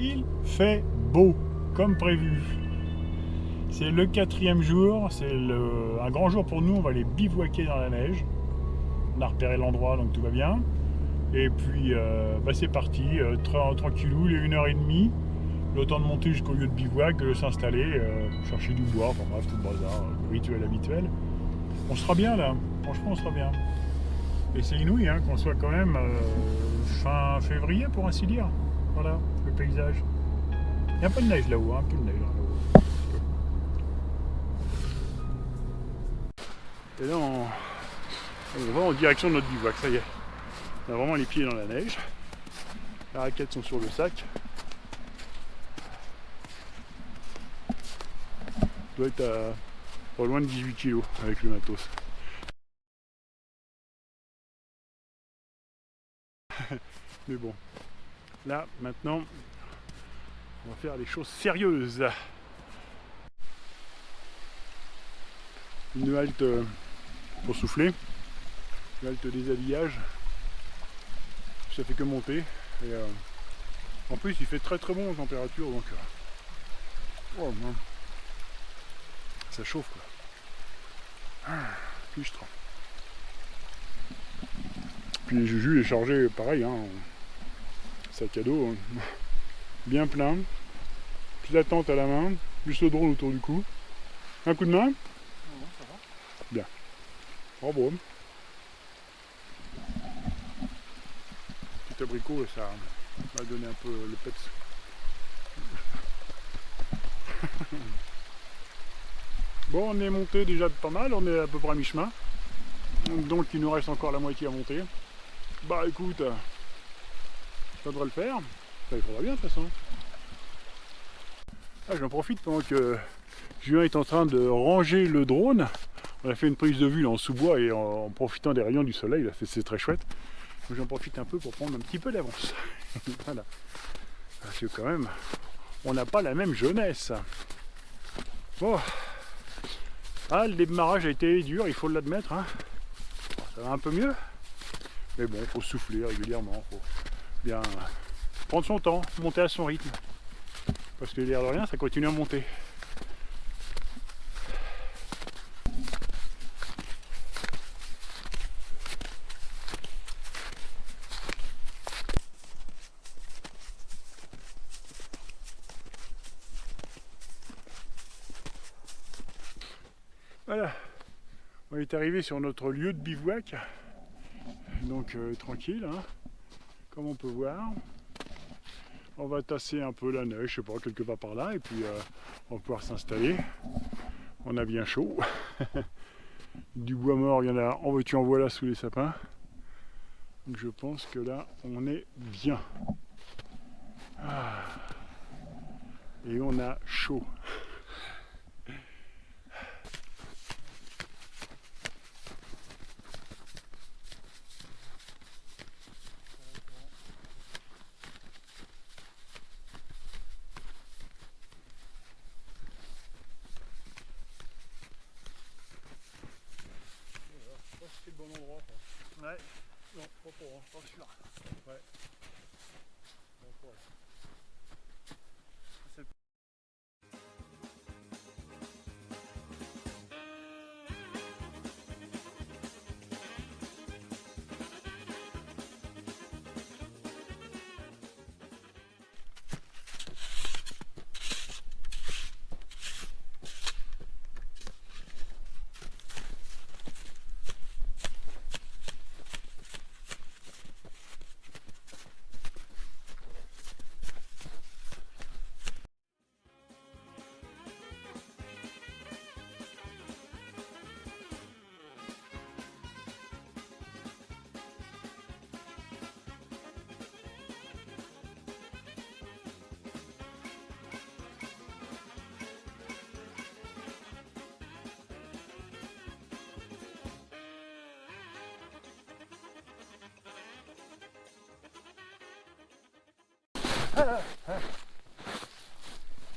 Il fait beau, comme prévu. C'est le 4e jour, c'est un grand jour pour nous, on va aller bivouaquer dans la neige. On a repéré l'endroit, donc tout va bien. Et puis c'est parti, tranquillou, il est 1h30. Le temps de monter jusqu'au lieu de bivouac, de s'installer, chercher du bois, enfin bref, tout le bazar, rituel habituel. On sera bien là, franchement on sera bien. Et c'est inouï qu'on soit quand même fin février pour ainsi dire. Voilà, le paysage. Il y a un peu de neige là-haut, un peu de neige là-haut. Et là on va en direction de notre bivouac, ça y est. On a vraiment les pieds dans la neige. Les raquettes sont sur le sac. On doit être à pas loin de 18 kg avec le matos. Mais bon, là maintenant, on va faire des choses sérieuses. Une halte pour souffler, une halte déshabillage. Ça fait que monter. Et en plus, il fait très très bon en température, donc oh, non. Ça chauffe quoi. Fichtre. Puis Juju est chargé pareil, sac à dos bien plein, puis la tente à la main, juste le drone autour du cou. Un coup de main? Non, ça va. Bien. Bravo. Petit abricot, ça va donner un peu le peps. Bon, on est monté déjà de pas mal, on est à peu près à mi-chemin. Donc il nous reste encore la moitié à monter. Bah écoute, ça devrait le faire. Ça, il faudra bien de toute façon. Ah, j'en profite pendant que Julien est en train de ranger le drone. On a fait une prise de vue là, en sous-bois et en profitant des rayons du soleil, c'est très chouette. Donc j'en profite un peu pour prendre un petit peu d'avance. Voilà. Parce que quand même, on n'a pas la même jeunesse. Bon. Ah, le démarrage a été dur, il faut l'admettre. Ça va un peu mieux. Mais bon, il faut souffler régulièrement. Il faut bien prendre son temps, monter à son rythme. Parce que l'air de rien, ça continue à monter. Voilà, on est arrivé sur notre lieu de bivouac. Donc tranquille, comme on peut voir. On va tasser un peu la neige, je sais pas, quelque part par là, et puis on va pouvoir s'installer. On a bien chaud. Du bois mort, il y en a en veux-tu en voilà sous les sapins. Donc je pense que là, on est bien. Et on a chaud. C'est le bon endroit. Ouais. Non, pas pour, pas sûr. Ouais. Bon, ouais.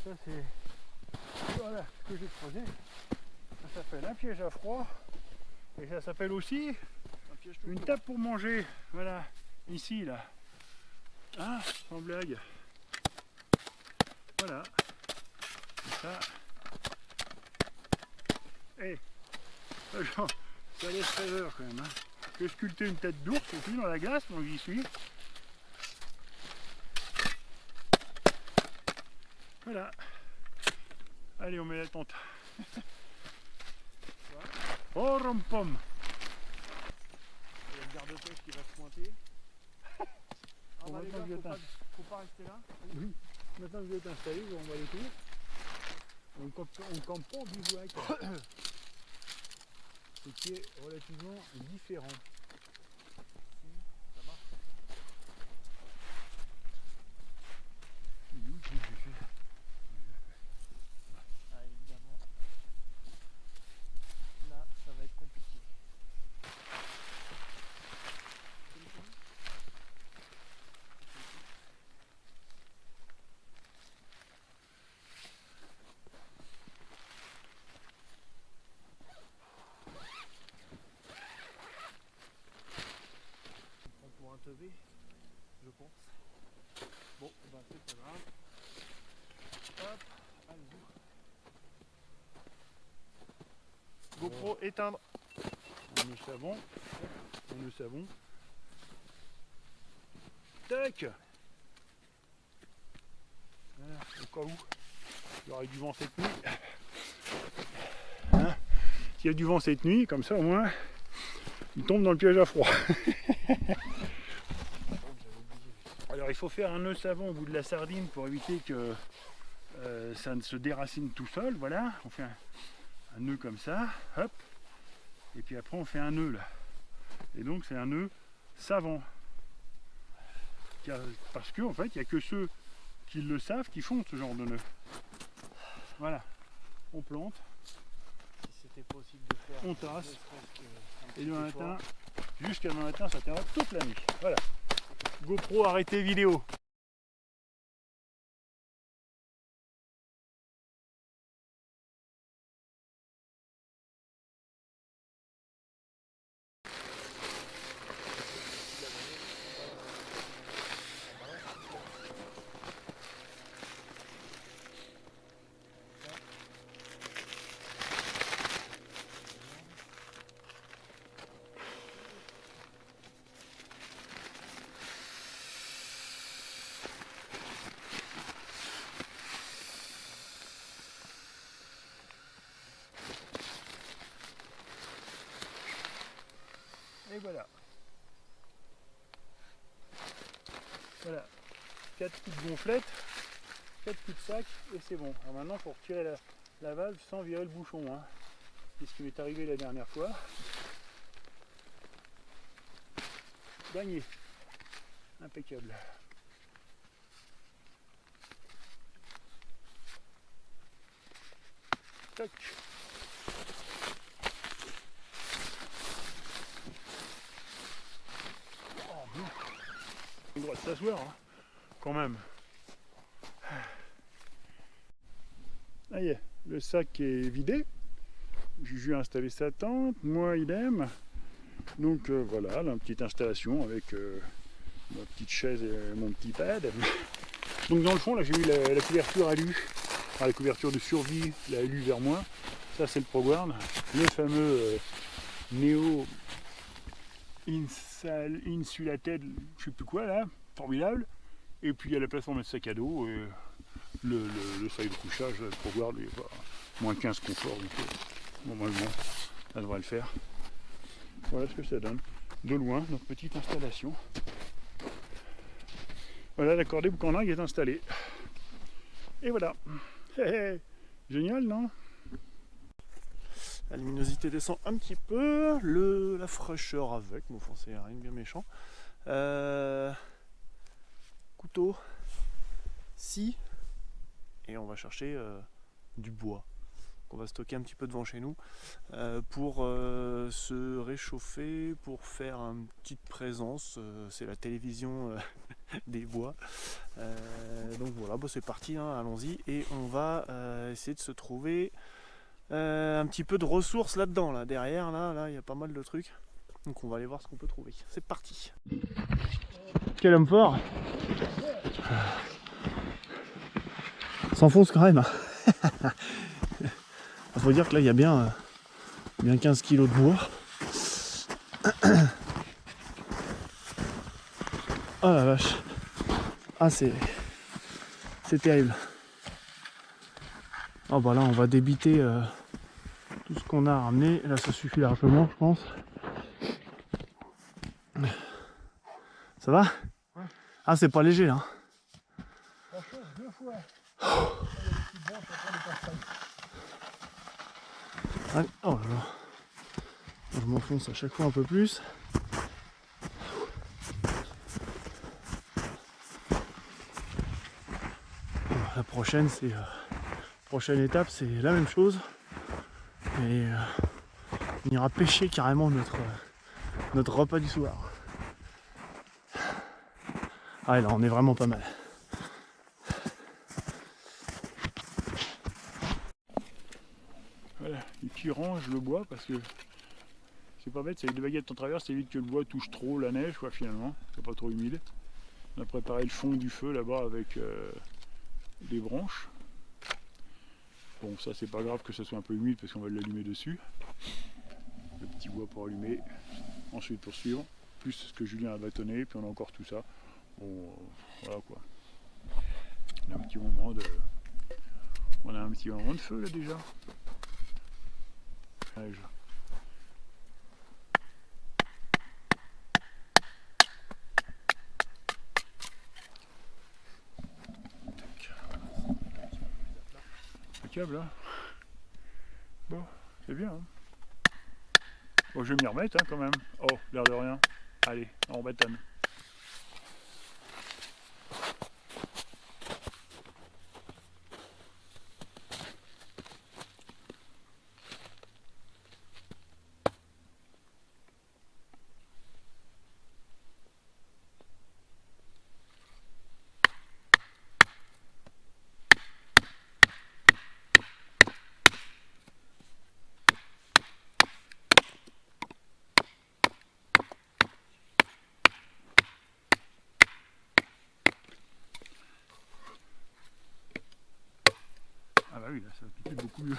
Ça c'est voilà ce que j'ai creusé. Ça s'appelle un piège à froid et ça s'appelle aussi une table pour manger. Voilà, ici là. Sans blague. Voilà. Et ça. Hey. Genre, ça laisse 13 heures quand même. Hein. Je vais sculpter une tête d'ours aussi dans la glace, donc j'y suis. Voilà. Allez, on met la tente. Oh, rom-pom. Il y a une garde-pêche qui va se pointer. Ah bah les gars, faut pas rester là. Oui. Maintenant que vous êtes installés, on va les tours. On campe pas en bivouac. Ce qui est relativement différent. Ça marche. Ah, évidemment. Là, ça va être compliqué. On prend pour un teubé, je pense. Bon, bah c'est pas grave. Hop, allez-y. GoPro éteindre. On le savon. On le savon. Tac. Voilà, au cas où il y aurait du vent cette nuit. Hein, s'il y a du vent cette nuit, comme ça au moins, il tombe dans le piège à froid. Alors il faut faire un nœud savon au bout de la sardine pour éviter que ça ne se déracine tout seul. Voilà, on fait un nœud comme ça, hop, et puis après on fait un nœud là. Et donc c'est un nœud savant. Parce qu'en fait, il n'y a que ceux qui le savent qui font ce genre de nœud. Voilà, on plante, Si c'était possible de faire. on tasse, ne serait-ce qu'un et petit demain effort. matin, jusqu'à demain matin, ça tiendra toute la nuit. Voilà. GoPro, arrêtez vidéo. Et voilà. Voilà. 4 coups de gonflette, 4 coups de sac et c'est bon. Alors maintenant il faut retirer la valve sans virer le bouchon. Hein. C'est ce qui m'est arrivé la dernière fois. Gagné. Impeccable. Tac. Oh, bien. On a le droit de s'asseoir, hein, quand même. Ça y est, le sac est vidé. Juju a installé sa tente, moi idem. Donc voilà, là, une petite installation avec ma petite chaise et mon petit pad. Donc dans le fond, là j'ai mis la couverture alu, enfin, la couverture de survie, la alu vers moi. Ça c'est le ProGuard, le fameux Neo Insulated, je sais plus quoi là, formidable. Et puis il y a la plateforme de sac à dos et le seuil de couchage, le ProGuard, il est pas moins 15 confort, donc normalement ça devrait le faire. Voilà ce que ça donne. De loin, notre petite installation. Voilà, la cordée boucandag est installée. Et voilà. Génial, non? La luminosité descend un petit peu, la fraîcheur avec, mais enfin c'est rien de bien méchant. Couteau, scie, et on va chercher du bois qu'on va stocker un petit peu devant chez nous pour se réchauffer, pour faire une petite présence. C'est la télévision des bois. Donc voilà, bah c'est parti, hein, allons-y, et on va essayer de se trouver un petit peu de ressources là-dedans, là derrière, là il y a pas mal de trucs. Donc on va aller voir ce qu'on peut trouver. C'est parti. Quel homme fort! s'enfonce quand même. Il faut dire que là, il y a bien 15 kg de bois. Oh la vache. Ah, c'est terrible. Oh bah là, on va débiter tout ce qu'on a ramené. Là, ça suffit largement, je pense. Ça va? Ouais. Ah, c'est pas léger là. Franchement, 2 fois. Ah, oh là là. Je m'enfonce à chaque fois un peu plus. La prochaine, prochaine étape, c'est la même chose. Et on ira pêcher carrément notre repas du soir. Ah, là, on est vraiment pas mal. Voilà, et tu ranges le bois parce que c'est pas bête, c'est avec des baguettes en travers, ça évite que le bois touche trop la neige, quoi, finalement, c'est pas trop humide. On a préparé le fond du feu là-bas avec des branches. Bon, ça c'est pas grave que ça soit un peu humide parce qu'on va l'allumer dessus. Le petit bois pour allumer, ensuite poursuivre, plus ce que Julien a bâtonné, puis on a encore tout ça. Bon, voilà quoi. On a un petit moment de feu là déjà. Neige. Impeccable hein. Bon, c'est bien hein. Bon, je vais m'y remettre hein, quand même. Oh, l'air de rien. Allez, on bâtonne. Ah bah oui, là ça pique beaucoup mieux.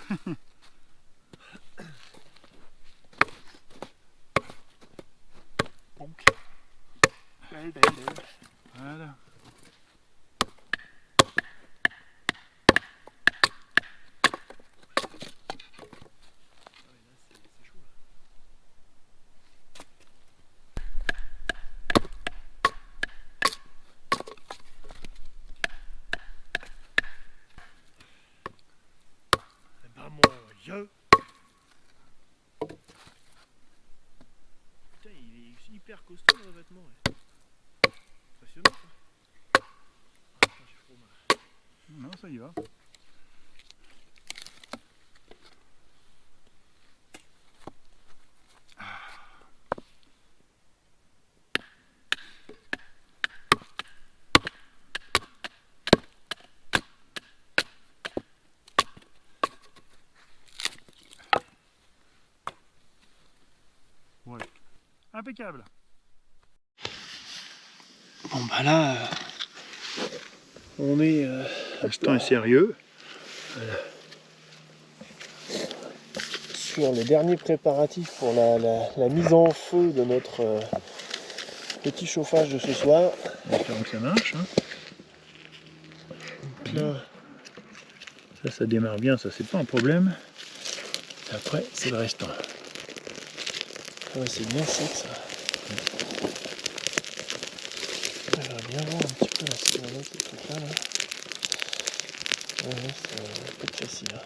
Donc. Voilà. Putain, il est hyper costaud le revêtement. Ouais. Impressionnant ça. Ah, putain, j'ai trop mal. Non, ça y va. Ouais. Impeccable. Bon bah là, on est... L'instant est sérieux. Sur les derniers préparatifs pour la mise en feu de notre petit chauffage de ce soir. Espérons que ça marche. Hein. Donc là, ça démarre bien, ça c'est pas un problème. après, c'est le restant. Ah ouais, c'est bien sec ça. J'aimerais bien voir un petit peu la cigarette, ce truc là. Ouais, c'est pas facile. Hein.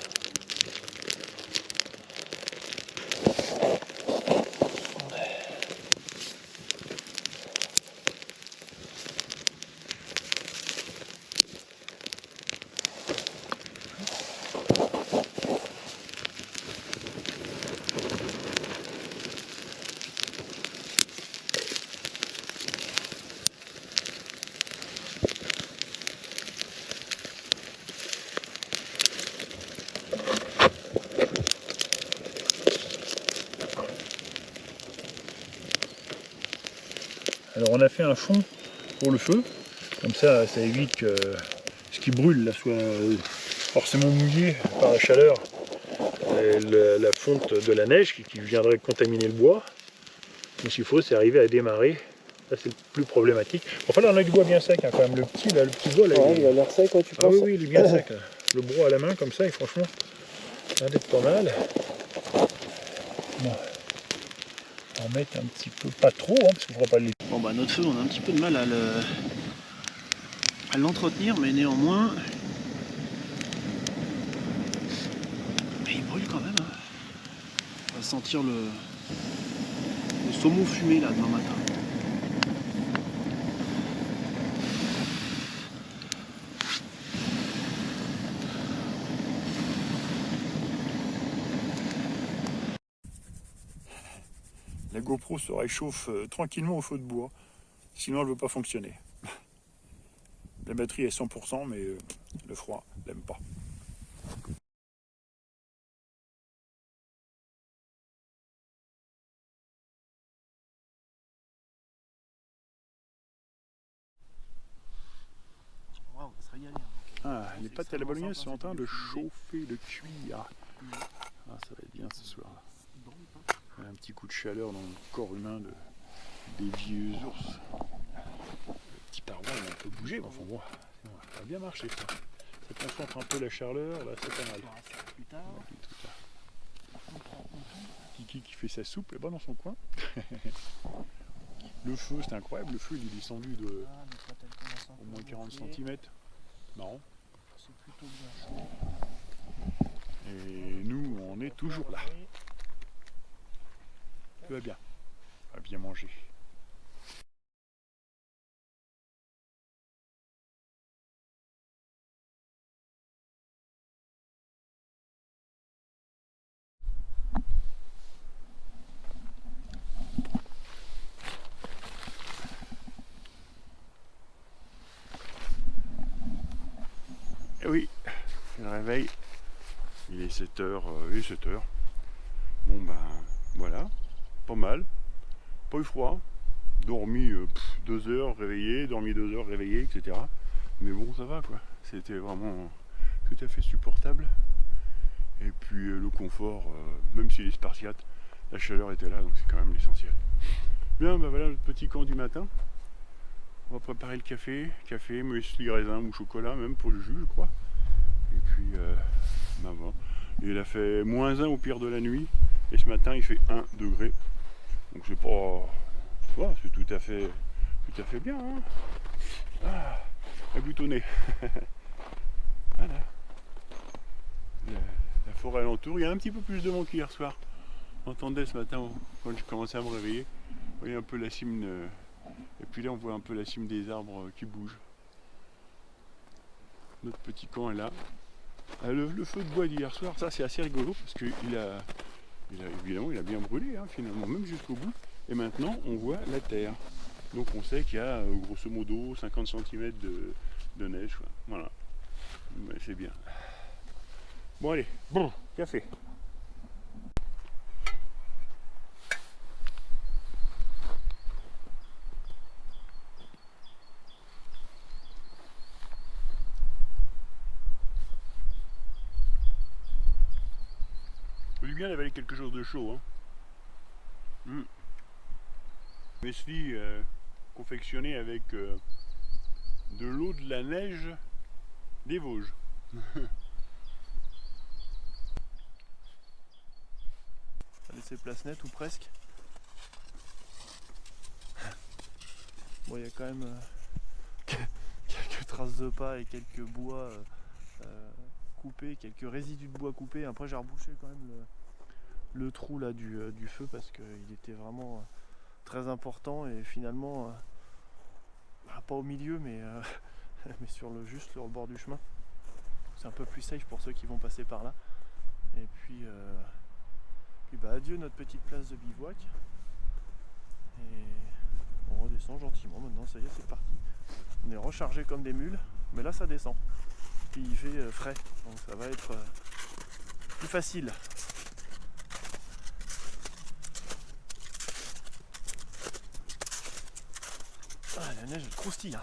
Alors on a fait un fond pour le feu, comme ça ça évite que ce qui brûle là soit forcément mouillé par la chaleur et la fonte de la neige qui viendrait contaminer le bois. Donc ce qu'il faut, c'est arriver à démarrer. Là, c'est le plus problématique. Enfin, là, on a du bois bien sec, hein, quand même. Le petit bois, là, il a l'air sec, tu penses? Oui, il est bien sec. Là. Le bois à la main, comme ça, et franchement, ça a l'air d'être pas mal. Bon. On va mettre un petit peu, pas trop, hein, parce qu'on ne fera pas le. Bon, bah, notre feu, on a un petit peu de mal à l'entretenir, mais néanmoins, il brûle quand même. Hein. On va sentir le saumon fumé là demain matin. La GoPro se réchauffe tranquillement au feu de bois, sinon elle ne veut pas fonctionner. La batterie est 100%, mais le froid, elle n'aime pas. Waouh, ça y est. Ah, les pâtes à la bolognaise sont en train de chauffer, de cuire. Ah, ça va être bien ce soir. Un petit coup de chaleur dans le corps humain des vieux ours. Le petit paroi, il a un peu bougé, mais enfin bon, ça va bien marcher ça. Ça concentre un peu la chaleur, là c'est pas mal. Plus tard. Kiki qui fait sa soupe là-bas dans son coin. Le feu, c'est incroyable, le feu il est descendu de au moins 40 cm. Non. C'est plutôt bien chaud. Et nous, on est toujours là. Tout va bien. On va bien manger. Et oui, le réveil, il est 7h, il est 7h. Bon ben voilà, pas mal, pas eu froid, dormi 2 heures réveillé, dormi 2 heures réveillé, etc. Mais bon ça va quoi, c'était vraiment tout à fait supportable. Et puis le confort, même s'il est spartiate, la chaleur était là, donc c'est quand même l'essentiel. Bien, ben voilà notre petit camp du matin. On va préparer le café, muesli, raisin ou chocolat même pour le jus je crois. Et puis ben voilà. Il a fait -1 au pire de la nuit. Et ce matin il fait 1 degré. Donc c'est pas. Ouais, c'est tout à fait bien. Hein, à boutonner. Voilà. La forêt alentour. Il y a un petit peu plus de monde qu'hier soir. J'entendais ce matin quand j'ai commencé à me réveiller. Vous voyez un peu la cime. Et puis là on voit un peu la cime des arbres qui bougent. Notre petit camp est là. Le feu de bois d'hier soir, ça c'est assez rigolo parce qu'il a évidemment il a bien brûlé hein, finalement, même jusqu'au bout. Et maintenant on voit la terre. Donc on sait qu'il y a grosso modo 50 cm de neige. Quoi. Voilà. Ouais, c'est bien. Bon allez, bon, café. Il faut bien d'avaler quelque chose de chaud. Hein. Muesli confectionné avec de l'eau de la neige des Vosges. Ça a laissé place nette ou presque. Bon, il y a quand même quelques traces de pas et quelques bois coupés, quelques résidus de bois coupés. Après j'ai rebouché quand même le trou là du feu parce qu'il était vraiment très important et finalement pas au milieu mais, mais juste sur le bord du chemin. C'est un peu plus safe pour ceux qui vont passer par là. Et puis bah, adieu notre petite place de bivouac. Et on redescend gentiment maintenant, ça y est c'est parti. On est rechargé comme des mules, mais là ça descend. Puis il fait frais, donc ça va être plus facile. Ah, la neige elle croustille. Hein.